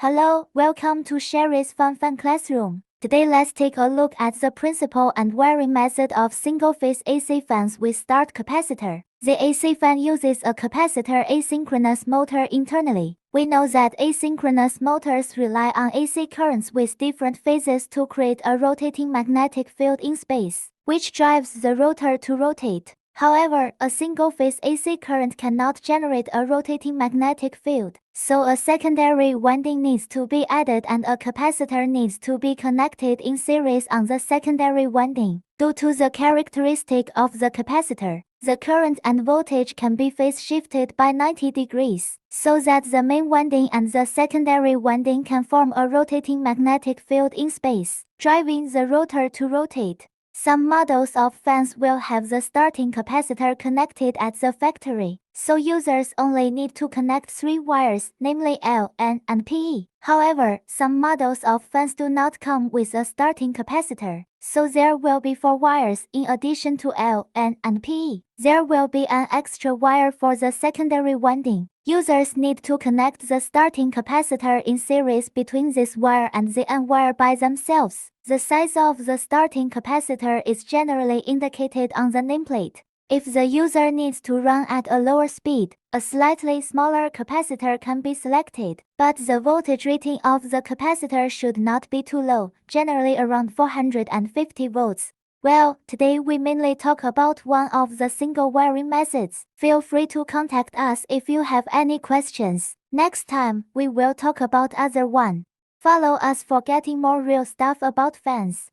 Hello, welcome to Hengrui Fun Fan Classroom. Today let's take a look at the principle and wiring method of single-phase AC fans with start capacitor. The AC fan uses a capacitor asynchronous motor internally. We know that asynchronous motors rely on AC currents with different phases to create a rotating magnetic field in space, which drives the rotor to rotate. However, a single-phase AC current cannot generate a rotating magnetic field, so a secondary winding needs to be added and a capacitor needs to be connected in series on the secondary winding. Due to the characteristic of the capacitor, the current and voltage can be phase shifted by 90 degrees, so that the main winding and the secondary winding can form a rotating magnetic field in space, driving the rotor to rotate. Some models of fans will have the starting capacitor connected at the factory, so users only need to connect 3 wires, namely L, N, and PE. However, some models of fans do not come with a starting capacitor, so there will be 4 wires in addition to L, N, and PE. There will be an extra wire for the secondary winding. Users need to connect the starting capacitor in series between this wire and the N wire by themselves. The size of the starting capacitor is generally indicated on the nameplate. If the user needs to run at a lower speed, a slightly smaller capacitor can be selected, but the voltage rating of the capacitor should not be too low, generally around 450 volts. Well, today we mainly talk about one of the single wiring methods. Feel free to contact us if you have any questions. Next time, we will talk about other one. Follow us for getting more real stuff about fans.